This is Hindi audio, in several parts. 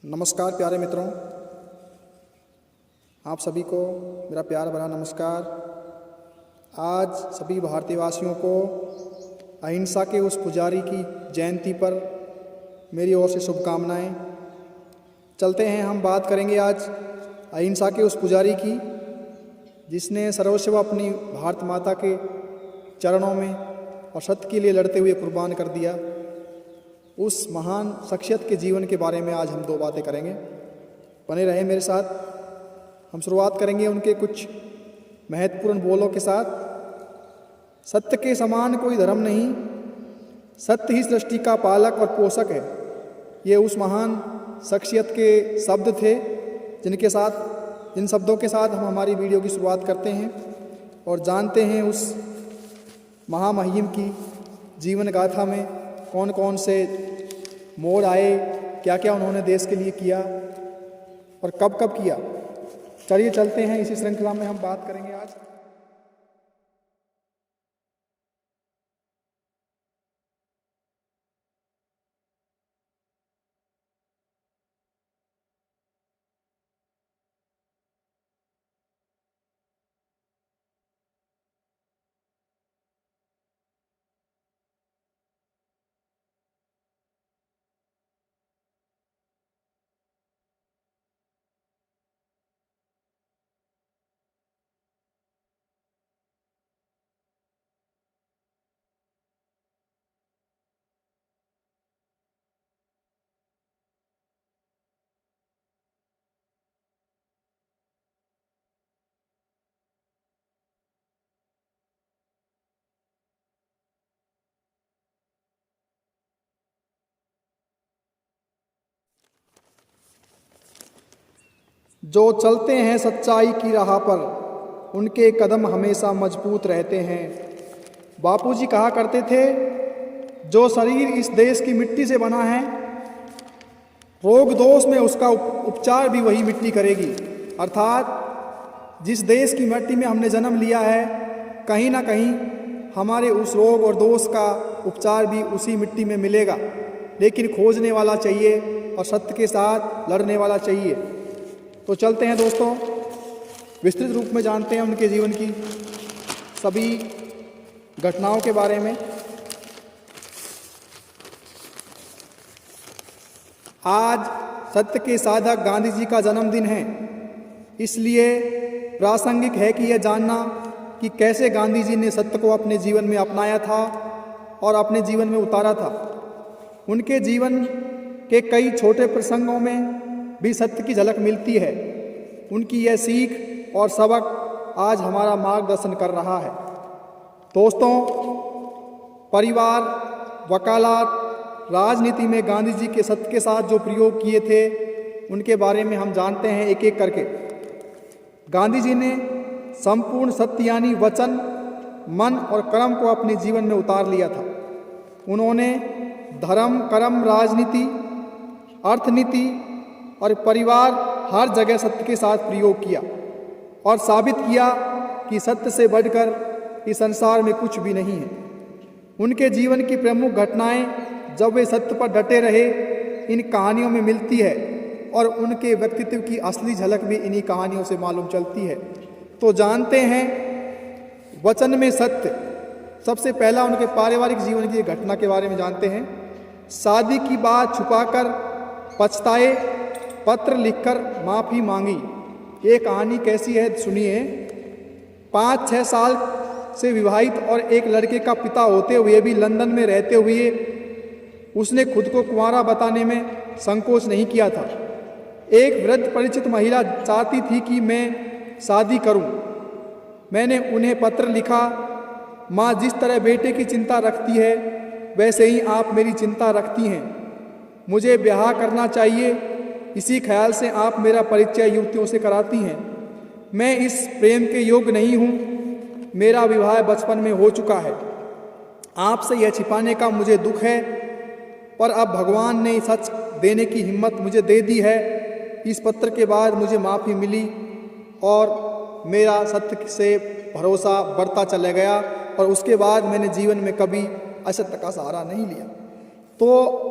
नमस्कार प्यारे मित्रों, आप सभी को मेरा प्यार भरा नमस्कार। आज सभी भारतीयवासियों को अहिंसा के उस पुजारी की जयंती पर मेरी ओर से शुभकामनाएं। चलते हैं, हम बात करेंगे आज अहिंसा के उस पुजारी की जिसने सर्वस्व अपनी भारत माता के चरणों में और सत्य के लिए लड़ते हुए कुर्बान कर दिया। उस महान शख्सियत के जीवन के बारे में आज हम दो बातें करेंगे। बने रहे मेरे साथ। हम शुरुआत करेंगे उनके कुछ महत्वपूर्ण बोलों के साथ। सत्य के समान कोई धर्म नहीं, सत्य ही सृष्टि का पालक और पोषक है। ये उस महान शख्सियत के शब्द थे जिन शब्दों के साथ हम हमारी वीडियो की शुरुआत करते हैं और जानते हैं उस महामहिम की जीवन गाथा में कौन कौन से मोड़ आए, क्या क्या उन्होंने देश के लिए किया और कब कब किया। चलिए चलते हैं, इसी श्रृंखला में हम बात करेंगे आज। जो चलते हैं सच्चाई की राह पर, उनके कदम हमेशा मजबूत रहते हैं। बापूजी कहा करते थे, जो शरीर इस देश की मिट्टी से बना है, रोग दोष में उसका उपचार भी वही मिट्टी करेगी। अर्थात जिस देश की मिट्टी में हमने जन्म लिया है, कहीं ना कहीं हमारे उस रोग और दोष का उपचार भी उसी मिट्टी में मिलेगा। लेकिन खोजने वाला चाहिए और सत्य के साथ लड़ने वाला चाहिए। तो चलते हैं दोस्तों, विस्तृत रूप में जानते हैं उनके जीवन की सभी घटनाओं के बारे में। आज सत्य के साधक गांधी जी का जन्मदिन है, इसलिए प्रासंगिक है कि यह जानना कि कैसे गांधी जी ने सत्य को अपने जीवन में अपनाया था और अपने जीवन में उतारा था। उनके जीवन के कई छोटे प्रसंगों में भी सत्य की झलक मिलती है। उनकी यह सीख और सबक आज हमारा मार्गदर्शन कर रहा है। दोस्तों, परिवार, वकालत, राजनीति में गांधी जी के सत्य के साथ जो प्रयोग किए थे, उनके बारे में हम जानते हैं एक एक करके। गांधी जी ने संपूर्ण सत्य यानी वचन, मन और कर्म को अपने जीवन में उतार लिया था। उन्होंने धर्म, कर्म, राजनीति, अर्थनीति और परिवार हर जगह सत्य के साथ प्रयोग किया और साबित किया कि सत्य से बढ़कर इस संसार में कुछ भी नहीं है। उनके जीवन की प्रमुख घटनाएं, जब वे सत्य पर डटे रहे, इन कहानियों में मिलती है और उनके व्यक्तित्व की असली झलक भी इन्हीं कहानियों से मालूम चलती है। तो जानते हैं वचन में सत्य। सबसे पहला उनके पारिवारिक जीवन की घटना के बारे में जानते हैं। शादी की बात छुपाकर पछताए, पत्र लिखकर माफ़ी मांगी। ये कहानी कैसी है सुनिए। 5-6 साल से विवाहित और एक लड़के का पिता होते हुए भी लंदन में रहते हुए उसने खुद को कुंवारा बताने में संकोच नहीं किया था। एक वृद्ध परिचित महिला चाहती थी कि मैं शादी करूं। मैंने उन्हें पत्र लिखा, माँ जिस तरह बेटे की चिंता रखती है, वैसे ही आप मेरी चिंता रखती हैं। मुझे ब्याह करना चाहिए, इसी ख्याल से आप मेरा परिचय युवतियों से कराती हैं। मैं इस प्रेम के योग्य नहीं हूँ। मेरा विवाह बचपन में हो चुका है। आपसे यह छिपाने का मुझे दुख है, पर अब भगवान ने सच देने की हिम्मत मुझे दे दी है। इस पत्र के बाद मुझे माफ़ी मिली और मेरा सत्य से भरोसा बढ़ता चला गया और उसके बाद मैंने जीवन में कभी असत्य का सहारा नहीं लिया। तो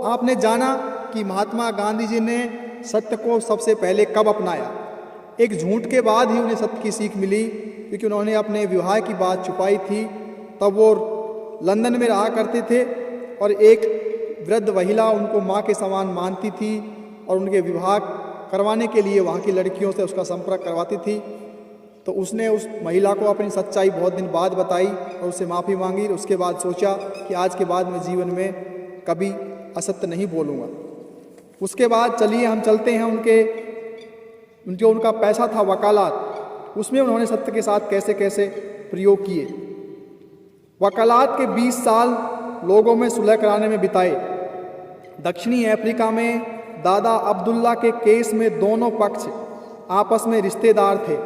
आपने जाना कि महात्मा गांधी जी ने सत्य को सबसे पहले कब अपनाया। एक झूठ के बाद ही उन्हें सत्य की सीख मिली, क्योंकि उन्होंने अपने विवाह की बात छुपाई थी। तब वो लंदन में रहा करते थे और एक वृद्ध महिला उनको माँ के समान मानती थी और उनके विवाह करवाने के लिए वहाँ की लड़कियों से उसका संपर्क करवाती थी। तो उसने उस महिला को अपनी सच्चाई बहुत दिन बाद बताई और उससे माफ़ी मांगी। उसके बाद सोचा कि आज के बाद मैं जीवन में कभी असत्य नहीं बोलूँगा। उसके बाद चलिए हम चलते हैं उनका पैसा था वकालत, उसमें उन्होंने सत्य के साथ कैसे कैसे प्रयोग किए। वकालत के 20 साल लोगों में सुलह कराने में बिताए। दक्षिणी अफ्रीका में दादा अब्दुल्ला के केस में दोनों पक्ष आपस में रिश्तेदार थे।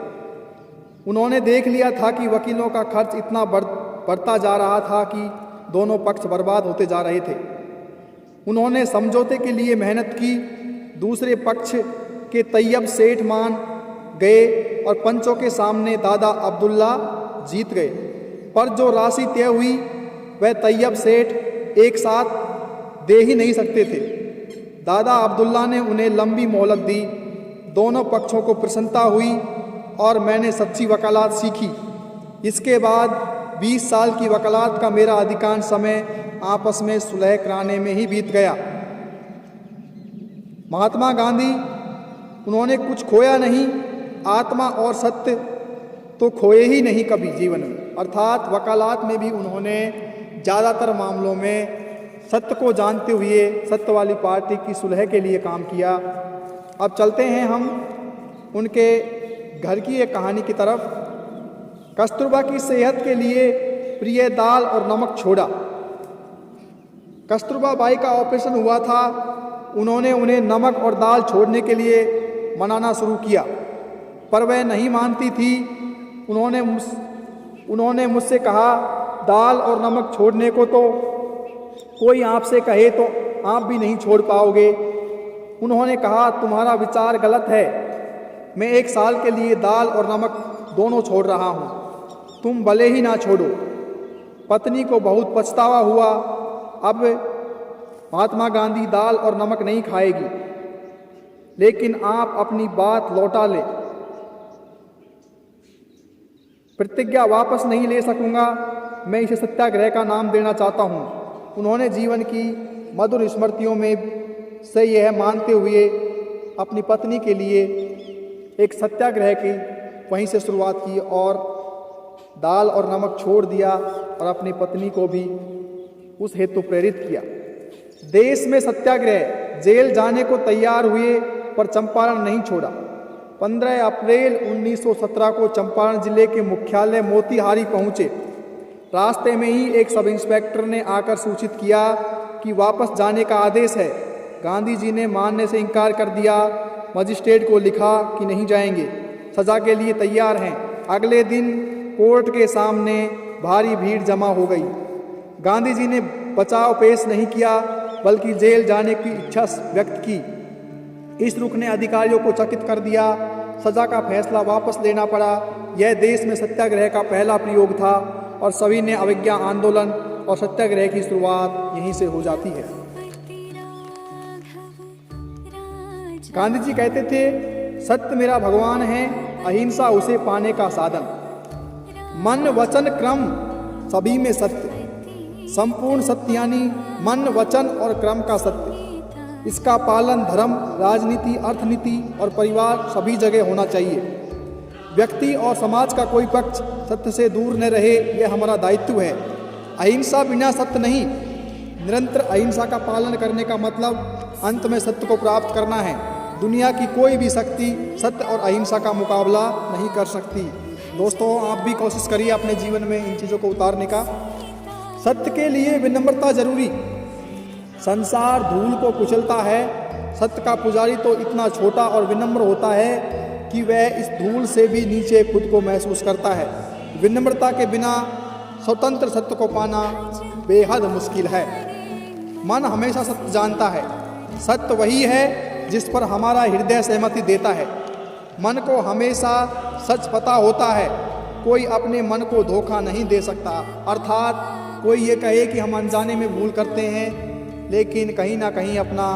उन्होंने देख लिया था कि वकीलों का खर्च इतना बढ़ता जा रहा था कि दोनों पक्ष बर्बाद होते जा रहे थे। उन्होंने समझौते के लिए मेहनत की। दूसरे पक्ष के तैयब सेठ मान गए और पंचों के सामने दादा अब्दुल्ला जीत गए, पर जो राशि तय हुई वह तैयब सेठ एक साथ दे ही नहीं सकते थे। दादा अब्दुल्ला ने उन्हें लंबी मोहलत दी। दोनों पक्षों को प्रसन्नता हुई और मैंने सच्ची वकालत सीखी। इसके बाद 20 साल की वकालत का मेरा अधिकांश समय आपस में सुलह कराने में ही बीत गया। महात्मा गांधी, उन्होंने कुछ खोया नहीं, आत्मा और सत्य तो खोए ही नहीं कभी जीवन में। अर्थात वकालत में भी उन्होंने ज़्यादातर मामलों में सत्य को जानते हुए सत्य वाली पार्टी की सुलह के लिए काम किया। अब चलते हैं हम उनके घर की एक कहानी की तरफ। कस्तूरबा की सेहत के लिए प्रिय दाल और नमक छोड़ा। कस्तूरबा बाई का ऑपरेशन हुआ था। उन्होंने उन्हें नमक और दाल छोड़ने के लिए मनाना शुरू किया, पर वह नहीं मानती थी। उन्होंने मुझसे कहा, दाल और नमक छोड़ने को तो कोई आपसे कहे तो आप भी नहीं छोड़ पाओगे। उन्होंने कहा, तुम्हारा विचार गलत है। मैं 1 साल के लिए दाल और नमक दोनों छोड़ रहा हूँ, तुम भले ही ना छोड़ो। पत्नी को बहुत पछतावा हुआ। अब महात्मा गांधी दाल और नमक नहीं खाएगी, लेकिन आप अपनी बात लौटा ले। प्रतिज्ञा वापस नहीं ले सकूंगा। मैं इसे सत्याग्रह का नाम देना चाहता हूँ। उन्होंने जीवन की मधुर स्मृतियों में से यह मानते हुए अपनी पत्नी के लिए एक सत्याग्रह की वहीं से शुरुआत की और दाल और नमक छोड़ दिया और अपनी पत्नी को भी उस हेतु प्रेरित किया। देश में सत्याग्रह, जेल जाने को तैयार हुए पर चंपारण नहीं छोड़ा। 15 अप्रैल 1917 को चंपारण जिले के मुख्यालय मोतिहारी पहुंचे। रास्ते में ही एक सब इंस्पेक्टर ने आकर सूचित किया कि वापस जाने का आदेश है। गांधी जी ने मानने से इनकार कर दिया। मजिस्ट्रेट को लिखा कि नहीं जाएंगे, सजा के लिए तैयार हैं। अगले दिन कोर्ट के सामने भारी भीड़ जमा हो गई। गांधी जी ने बचाव पेश नहीं किया, बल्कि जेल जाने की इच्छा व्यक्त की। इस रुख ने अधिकारियों को चकित कर दिया। सजा का फैसला वापस लेना पड़ा। यह देश में सत्याग्रह का पहला प्रयोग था और सभी ने अवज्ञा आंदोलन और सत्याग्रह की शुरुआत यहीं से हो जाती है। गांधी जी कहते थे, सत्य मेरा भगवान है, अहिंसा उसे पाने का साधन। मन वचन क्रम सभी में सत्य। संपूर्ण सत्य यानी मन वचन और क्रम का सत्य। इसका पालन धर्म, राजनीति, अर्थनीति और परिवार सभी जगह होना चाहिए। व्यक्ति और समाज का कोई पक्ष सत्य से दूर न रहे, यह हमारा दायित्व है। अहिंसा बिना सत्य नहीं। निरंतर अहिंसा का पालन करने का मतलब अंत में सत्य को प्राप्त करना है। दुनिया की कोई भी शक्ति सत्य और अहिंसा का मुकाबला नहीं कर सकती। दोस्तों, आप भी कोशिश करिए अपने जीवन में इन चीज़ों को उतारने का। सत्य के लिए विनम्रता जरूरी। संसार धूल को कुचलता है। सत्य का पुजारी तो इतना छोटा और विनम्र होता है कि वह इस धूल से भी नीचे खुद को महसूस करता है। विनम्रता के बिना स्वतंत्र सत्य को पाना बेहद मुश्किल है। मन हमेशा सत्य जानता है। सत्य वही है जिस पर हमारा हृदय सहमति देता है। मन को हमेशा सच पता होता है। कोई अपने मन को धोखा नहीं दे सकता। अर्थात कोई ये कहे कि हम अनजाने में भूल करते हैं, लेकिन कहीं ना कहीं अपना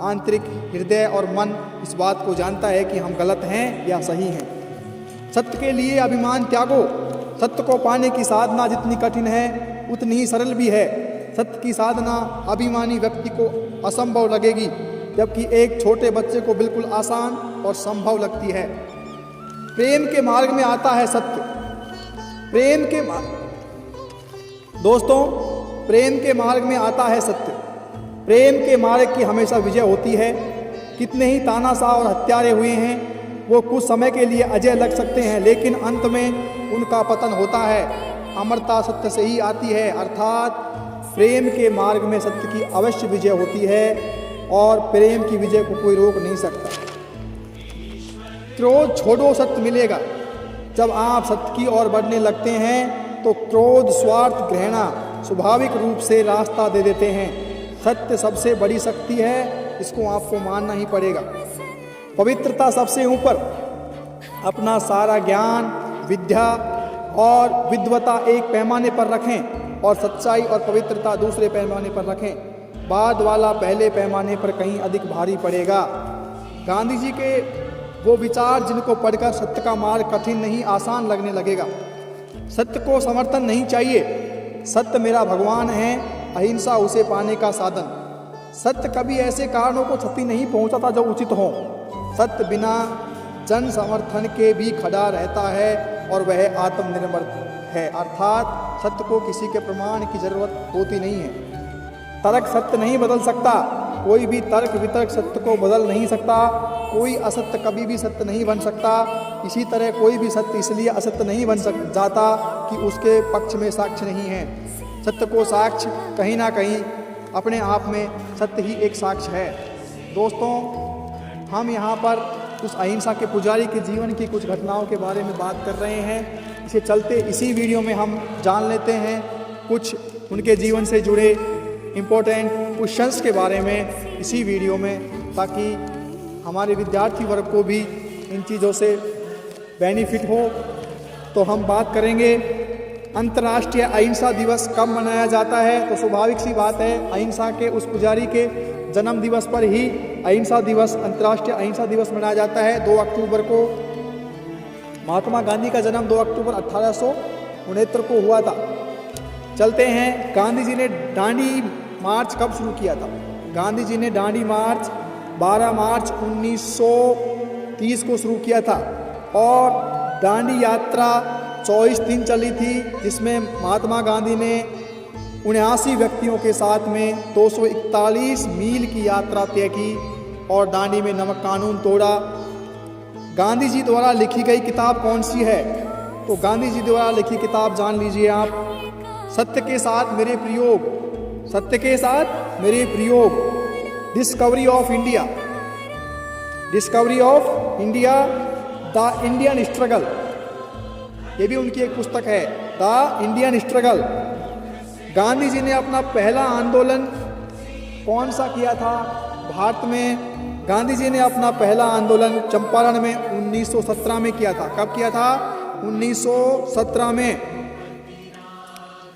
आंतरिक हृदय और मन इस बात को जानता है कि हम गलत हैं या सही हैं। सत्य के लिए अभिमान त्यागो। सत्य को पाने की साधना जितनी कठिन है उतनी ही सरल भी है। सत्य की साधना अभिमानी व्यक्ति को असंभव लगेगी, जबकि एक छोटे बच्चे को बिल्कुल आसान और संभव लगती है। प्रेम के मार्ग में आता है सत्य। दोस्तों, प्रेम के मार्ग में आता है सत्य। प्रेम के मार्ग की हमेशा विजय होती है। कितने ही तानाशाह और हत्यारे हुए हैं, वो कुछ समय के लिए अजय लग सकते हैं, लेकिन अंत में उनका पतन होता है। अमरता सत्य से ही आती है, अर्थात प्रेम के मार्ग में सत्य की अवश्य विजय होती है और प्रेम की विजय को कोई रोक नहीं सकता। क्रोध छोड़ो, सत्य मिलेगा। जब आप सत्य की ओर बढ़ने लगते हैं तो क्रोध, स्वार्थ, घृणा स्वाभाविक रूप से रास्ता दे देते हैं। सत्य सबसे बड़ी शक्ति है, इसको आपको मानना ही पड़ेगा। पवित्रता सबसे ऊपर। अपना सारा ज्ञान, विद्या और विद्वता एक पैमाने पर रखें और सच्चाई और पवित्रता दूसरे पैमाने पर रखें। बाद वाला पहले पैमाने पर कहीं अधिक भारी पड़ेगा। गांधी जी के वो विचार जिनको पढ़कर सत्य का मार्ग कठिन नहीं आसान लगने लगेगा। सत्य को समर्थन नहीं चाहिए। सत्य मेरा भगवान है, अहिंसा उसे पाने का साधन। सत्य कभी ऐसे कारणों को क्षति नहीं पहुंचाता जो उचित हो। सत्य बिना जन समर्थन के भी खड़ा रहता है और वह आत्मनिर्भर है, अर्थात सत्य को किसी के प्रमाण की जरूरत होती नहीं है। तर्क सत्य नहीं बदल सकता। कोई भी तर्क वितर्क सत्य को बदल नहीं सकता। कोई असत्य कभी भी सत्य नहीं बन सकता। इसी तरह कोई भी सत्य इसलिए असत्य नहीं बन जाता कि उसके पक्ष में साक्ष्य नहीं है। सत्य को साक्ष्य कहीं ना कहीं अपने आप में सत्य ही एक साक्ष्य है। दोस्तों, हम यहाँ पर उस अहिंसा के पुजारी के जीवन की कुछ घटनाओं के बारे में बात कर रहे हैं। इसे चलते इसी वीडियो में हम जान लेते हैं कुछ उनके जीवन से जुड़े इम्पोर्टेंट क्वेश्चंस के बारे में इसी वीडियो में, ताकि हमारे विद्यार्थी वर्ग को भी इन चीज़ों से बेनिफिट हो। तो हम बात करेंगे अंतर्राष्ट्रीय अहिंसा दिवस कब मनाया जाता है। तो स्वाभाविक सी बात है, अहिंसा के उस पुजारी के जन्म दिवस पर ही अहिंसा दिवस, अंतर्राष्ट्रीय अहिंसा दिवस मनाया जाता है। 2 अक्टूबर को महात्मा गांधी का जन्म 2 अक्टूबर 1869 को हुआ था। चलते हैं, गांधी जी ने दांडी मार्च कब शुरू किया था। गांधी जी ने दांडी मार्च 12 मार्च 1930 को शुरू किया था और दांडी यात्रा 24 दिन चली थी, जिसमें महात्मा गांधी ने 79 व्यक्तियों के साथ में 241 मील की यात्रा तय की और दांडी में नमक कानून तोड़ा। गांधी जी द्वारा लिखी गई किताब कौन सी है। तो गांधी जी द्वारा लिखी किताब जान लीजिए आप, सत्य के साथ मेरे प्रयोग। सत्य के साथ मेरे प्रयोग, discovery of India, discovery of India, the Indian struggle, ये भी उनकी एक पुस्तक है, the Indian struggle. Gandhi ji ने अपना पहला आंदोलन कौन सा किया था भारत में। गांधी जी ने अपना पहला आंदोलन चंपारण में 1917 में किया था। कब किया था? 1917 में।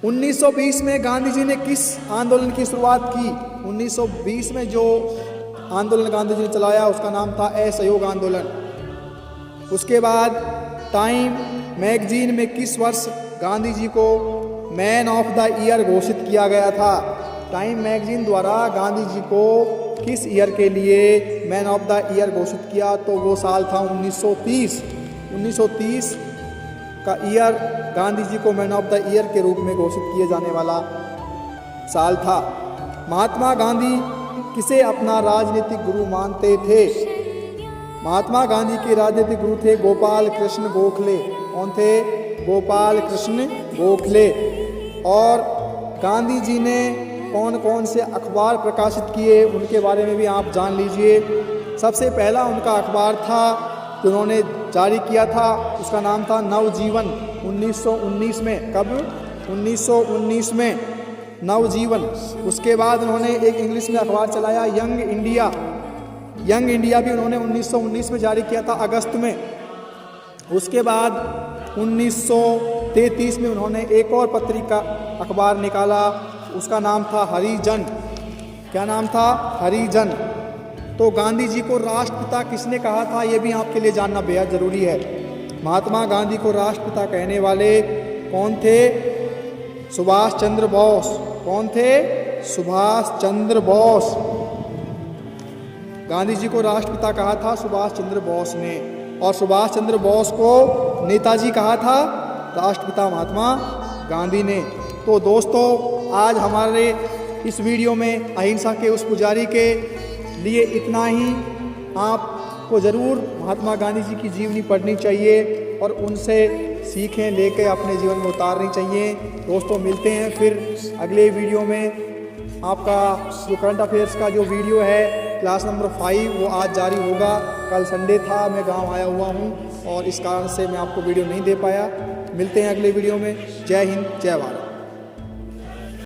1920 में गांधी जी ने किस आंदोलन की शुरुआत की? 1920 में जो आंदोलन गांधी जी ने चलाया उसका नाम था असहयोग आंदोलन। उसके बाद टाइम मैगजीन में किस वर्ष गांधी जी को मैन ऑफ द ईयर घोषित किया गया था? टाइम मैगजीन द्वारा गांधी जी को किस ईयर के लिए मैन ऑफ द ईयर घोषित किया? तो वो साल था 1930। 1930 का ईयर गांधी जी को मैन ऑफ द ईयर के रूप में घोषित किए जाने वाला साल था। महात्मा गांधी किसे अपना राजनीतिक गुरु मानते थे? महात्मा गांधी के राजनीतिक गुरु थे गोपाल कृष्ण गोखले। कौन थे? गोपाल कृष्ण गोखले। और गांधी जी ने कौन कौन से अखबार प्रकाशित किए उनके बारे में भी आप जान लीजिए। सबसे पहला उनका अखबार था जो उन्होंने जारी किया था, उसका नाम था नवजीवन। 1919 में। कब? 1919 में नवजीवन। उसके बाद उन्होंने एक इंग्लिश में अखबार चलाया यंग इंडिया। यंग इंडिया भी उन्होंने 1919 में जारी किया था अगस्त में। उसके बाद 1933 में उन्होंने एक और पत्रिका अखबार निकाला, उसका नाम था हरिजन। क्या नाम था? हरिजन। तो गांधी जी को राष्ट्रपिता किसने कहा था, ये भी आपके लिए जानना बेहद ज़रूरी है। महात्मा गांधी को राष्ट्रपिता कहने वाले कौन थे? सुभाष चंद्र बोस। कौन थे? सुभाष चंद्र बोस। गांधी जी को राष्ट्रपिता कहा था सुभाष चंद्र बोस ने, और सुभाष चंद्र बोस को नेताजी कहा था राष्ट्रपिता महात्मा गांधी ने। तो दोस्तों, आज हमारे इस वीडियो में अहिंसा के उस पुजारी के लिए इतना ही। आपको ज़रूर महात्मा गांधी जी की जीवनी पढ़नी चाहिए और उनसे सीखें लेकर अपने जीवन में उतारनी चाहिए। दोस्तों, मिलते हैं फिर अगले वीडियो में। आपका जो करंट अफेयर्स का जो वीडियो है क्लास नंबर 5 वो आज जारी होगा। कल संडे था, मैं गांव आया हुआ हूं और इस कारण से मैं आपको वीडियो नहीं दे पाया। मिलते हैं अगले वीडियो में। जय हिंद, जय भारत।